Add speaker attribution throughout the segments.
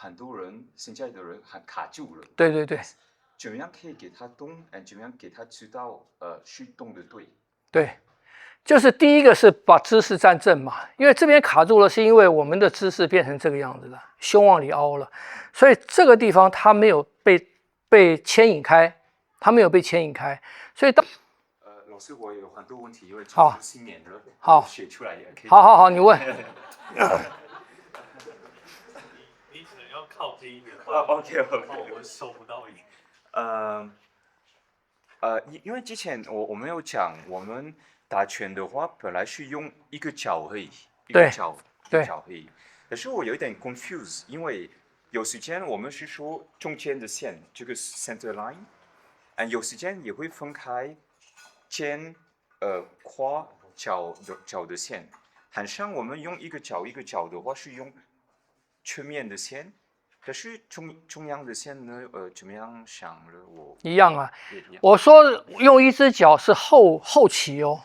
Speaker 1: 很多人现在的人很卡住了。
Speaker 2: 对对对。
Speaker 1: 怎么样可以给他动？怎么样给他知道去动的对？
Speaker 2: 对，就是第一个是把姿势站正嘛，因为这边卡住了，是因为我们的姿势变成这个样子了，胸往里凹了，所以这个地方它没有被牵引开，它没有被牵引开，所以当
Speaker 1: 老师，我有很多问题，因为
Speaker 2: 好
Speaker 1: 新年了，
Speaker 2: 好
Speaker 1: 写出来也可以。
Speaker 2: 好，你问。
Speaker 3: 你只能要靠近一点。
Speaker 1: OK，
Speaker 3: 我收不到音。
Speaker 1: 因为之前我们有讲，我们打拳的话，本来是用一个脚而已，一个脚而已。可是我有一点 confused， 因为有时间我们是说中间的线，这个 center line， 有时间也会分开肩、胯、脚的线。很像我们用一个脚的话，是用全面的线。可是中央的线呢？怎么样想了？我
Speaker 2: 一样啊。我说用一只脚是后期哦。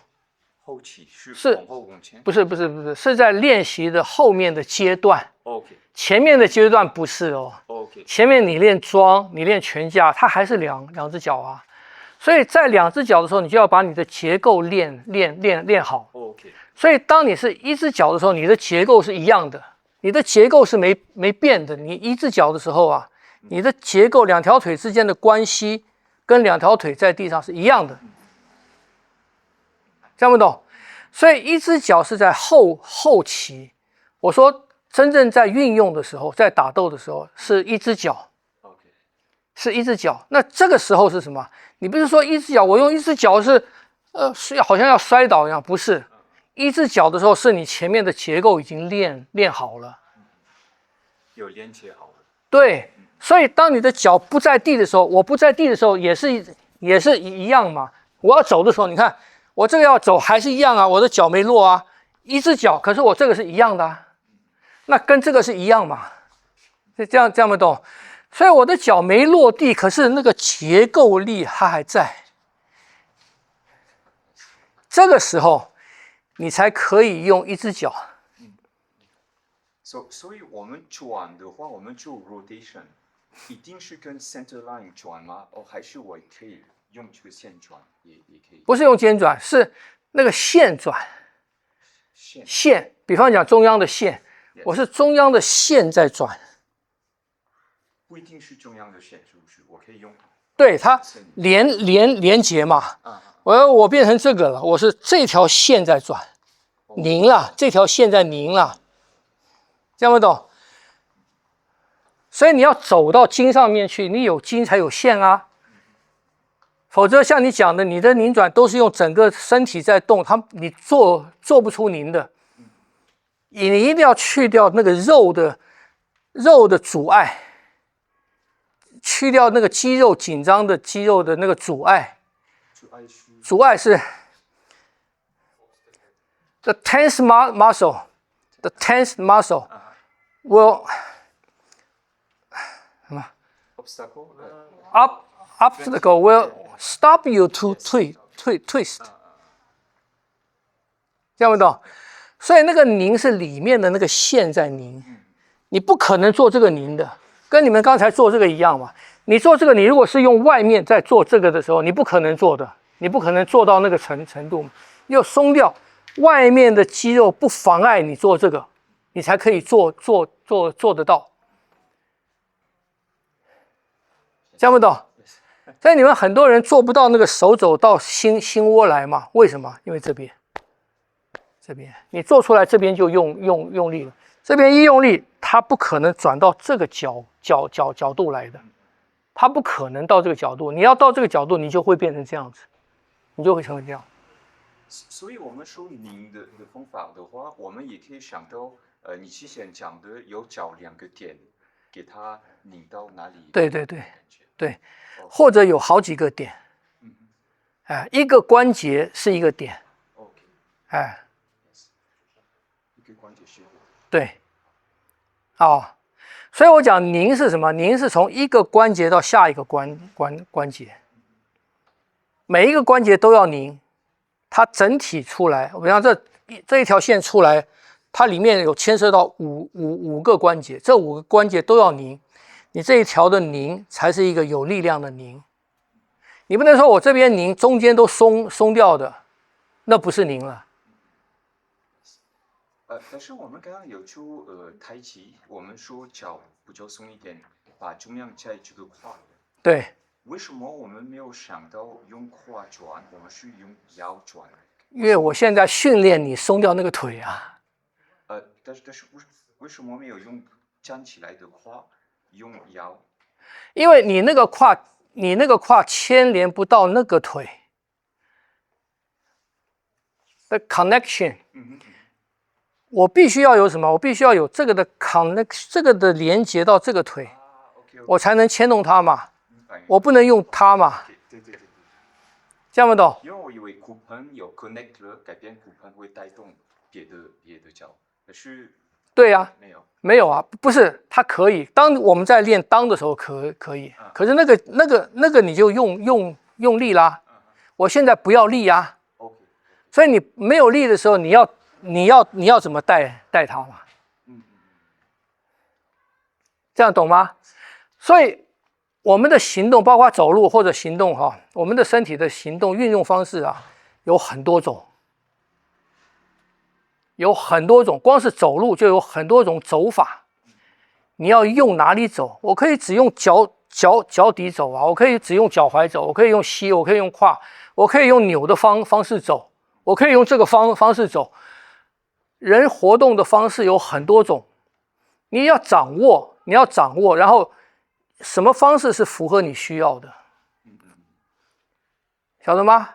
Speaker 1: 后期是往后往前？
Speaker 2: 不是，是在练习的后面的阶段。
Speaker 1: OK。
Speaker 2: 前面的阶段不是哦。
Speaker 1: OK。
Speaker 2: 前面你练桩，你练拳架，它还是两只脚啊。所以在两只脚的时候，你就要把你的结构练好。
Speaker 1: OK。
Speaker 2: 所以当你是一只脚的时候，你的结构是一样的。你的结构是没变的。你一只脚的时候啊，你的结构两条腿之间的关系跟两条腿在地上是一样的，这样不懂？所以一只脚是在后期。我说真正在运用的时候，在打斗的时候是一只脚，是一只脚。那这个时候是什么？你不是说一只脚，我用一只脚是好像要摔倒一样，不是。一只脚的时候，是你前面的结构已经练好了，
Speaker 1: 有连接好了。
Speaker 2: 对，所以当你的脚不在地的时候，我不在地的时候也是一样嘛。我要走的时候，你看我这个要走还是一样啊，我的脚没落啊，一只脚，可是我这个是一样的啊，那跟这个是一样嘛，这样不懂？所以我的脚没落地，可是那个结构力它还在，这个时候。你才可以用一只脚。
Speaker 1: 所以我们转的话，我们做 rotation， 一定是跟 center line 转吗？还是我可以用这个线转也可以？
Speaker 2: 不是用肩转，是那个线转。线，比方讲中央的线，我是中央的线在转。
Speaker 1: 不一定是中央的线，是不是？我可以用。
Speaker 2: 对，它连结嘛。我变成这个了，我是这条线在转，拧了，这条线在拧了，这样不懂？所以你要走到筋上面去，你有筋才有线啊，否则像你讲的，你的拧转都是用整个身体在动，你做不出拧的，你一定要去掉那个肉的阻碍，去掉那个肌肉紧张的肌肉的那个阻碍。阻碍是 the tense muscle will 什么 obstacle will stop you to twist， 这样不懂？所以那个拧是里面的那个线在拧，你不可能做这个拧的，跟你们刚才做这个一样嘛。你做这个，你如果是用外面在做这个的时候，你不可能做的。你不可能做到那个程度，要松掉外面的肌肉，不妨碍你做这个，你才可以做得到。这样不懂？所以你们很多人做不到那个手肘到心窝来嘛？为什么？因为这边你做出来，这边就用力了，这边一用力，它不可能转到这个角度来的，它不可能到这个角度。你要到这个角度，你就会变成这样子。你就会成为这样。
Speaker 1: 所以我们说拧的方法的话，我们也可以想到，你之前讲的有找2个点，给它拧到哪里？
Speaker 2: 对，或者有好几个点，一个关节是一个点，
Speaker 1: 一个关节是一个点，
Speaker 2: 对，所以我讲拧是什么？拧是从一个关节到下一个关节。每一个关节都要拧，它整体出来。比方这一条线出来，它里面有牵涉到五个关节，这5个关节都要拧，你这一条的拧才是一个有力量的拧。你不能说我这边拧，中间都松掉的，那不是拧了。
Speaker 1: 但是我们刚刚有出太极，我们说脚比较松一点，把重量在这个胯。
Speaker 2: 对。
Speaker 1: 为什么我们没有想到用胯转，我们是用腰转？
Speaker 2: 因为我现在训练你松掉那个腿啊。
Speaker 1: 但是为什么没有用站起来的胯，用腰？
Speaker 2: 因为你那个胯牵连不到那个腿的 connection。我必须要有什么？我必须要有这个的 connection， 这个的连接到这个腿，我才能牵动它嘛。我不能用它嘛。
Speaker 1: 对。
Speaker 2: 这样不懂？
Speaker 1: 因为我以为骨盆有 connect 了，改变骨盆会带动别的脚，可是
Speaker 2: 对呀，
Speaker 1: 没有
Speaker 2: 啊，不是，它可以。当我们在练裆的时候可以，可是那个你就用力啦。我现在不要力啊，所以你没有力的时候，你要怎么带它嘛？这样懂吗？所以我们的行动，包括走路或者行动哈，我们的身体的行动运用方式啊，有很多种。光是走路就有很多种走法。你要用哪里走？我可以只用脚底走啊，我可以只用脚踝走，我可以用膝，我可以用胯，我可以用扭的方式走，我可以用这个方式走。人活动的方式有很多种，你要掌握，然后什么方式是符合你需要的，晓得吗？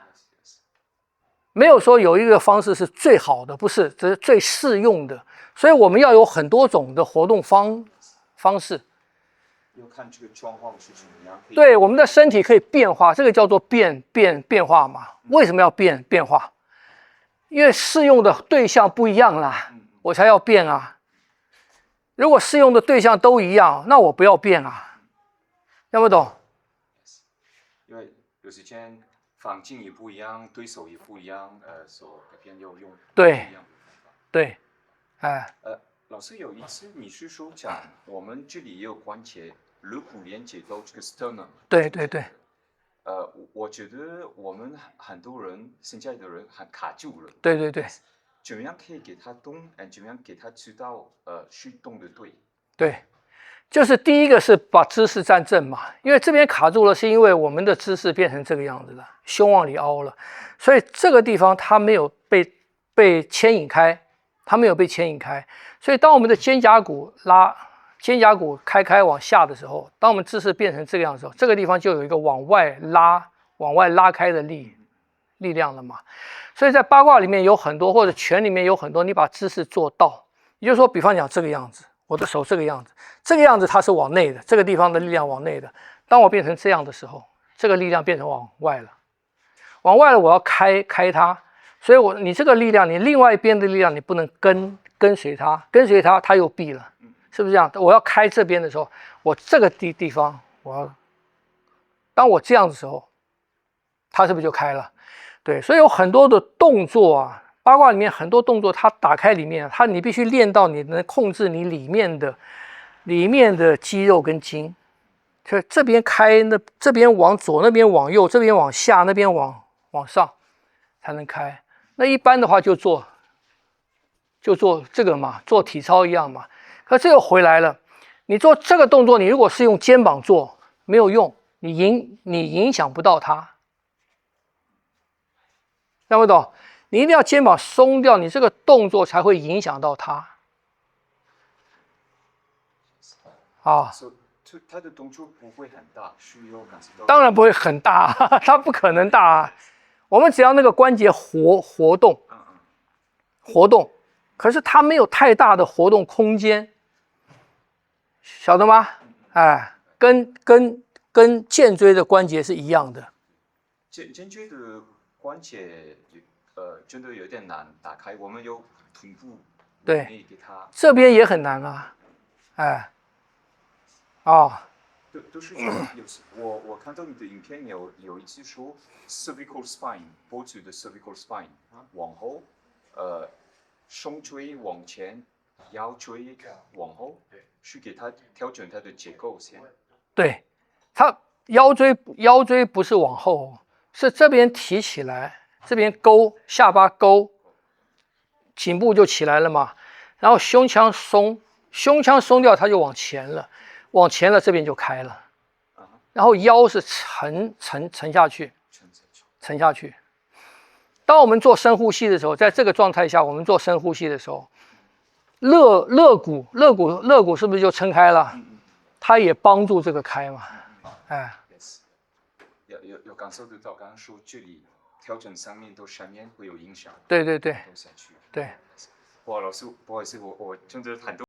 Speaker 2: 没有说有一个方式是最好的，不是，这是最适用的。所以我们要有很多种的活动方式。
Speaker 1: 要看这个状况是怎么样。
Speaker 2: 对，我们的身体可以变化，这个叫做变化嘛。为什么要变化？因为适用的对象不一样啦，我才要变啊。如果适用的对象都一样，那我不要变啊。要不懂？
Speaker 1: 因为有时间环境也不一样，对手也不一样，所改变要用不一样的方法。
Speaker 2: 对，哎。
Speaker 1: 老师有一次你是说讲我们这里也有关节，颅骨连接到这个 sternum。
Speaker 2: 对。
Speaker 1: 我觉得我们很多人现在的人还卡住了。
Speaker 2: 对。
Speaker 1: 怎么样可以给他动？怎么样给他知道是动的对？
Speaker 2: 对，就是第一个是把姿势站正嘛，因为这边卡住了，是因为我们的姿势变成这个样子了，胸往里凹了，所以这个地方它没有被牵引开，所以当我们的肩胛骨开往下的时候，当我们姿势变成这个样子的时候，这个地方就有一个往外拉开的力量了嘛。所以在八卦里面有很多，或者拳里面有很多，你把姿势做到，也就是说，比方讲这个样子，我的手这个样子它是往内的，这个地方的力量往内的。当我变成这样的时候，这个力量变成往外了，我要开它。所以你这个力量，你另外一边的力量，你不能跟随它，它又闭了，是不是这样？我要开这边的时候，我这个地方，当我这样的时候，它是不是就开了？对，所以有很多的动作啊，八卦里面很多动作，它打开里面，你必须练到你能控制你里面的肌肉跟筋，所以这边开，这边往左，那边往右，这边往下，那边往上才能开。那一般的话就做这个嘛，做体操一样嘛。可这又回来了，你做这个动作，你如果是用肩膀做，没有用，你影响不到它。听不懂？你一定要肩膀松掉，你这个动作才会影响到它。啊，
Speaker 1: 它的动作不会很大，需要感受到。
Speaker 2: 当然不会很大，它不可能大啊。我们只要那个关节活动，可是它没有太大的活动空间，晓得吗？哎，跟肩椎的关节是一样的。
Speaker 1: 肩椎的关节真的有点难打开，我们有臀部，
Speaker 2: 对，
Speaker 1: 给它
Speaker 2: 这边也很难啊，哎，
Speaker 1: 都是我看到你的影片有一次说 cervical spine 脖子的 cervical spine 往后胸椎往前，腰椎往后，去给它调整它的结构先。
Speaker 2: 对，它腰椎不是往后，是这边提起来，这边勾下巴勾，颈部就起来了嘛。然后胸腔松掉，它就往前了，往前了这边就开了。然后腰是沉下去，沉下去。当我们做深呼吸的时候，在这个状态下，我们做深呼吸的时候，肋骨是不是就撑开了？它也帮助这个开嘛，哎。
Speaker 1: 有感受得到，刚刚说这里调整上面到下面会有影响。
Speaker 2: 对。
Speaker 1: 都下去。
Speaker 2: 对。
Speaker 1: 哇，老师，不好意思，我真的很多。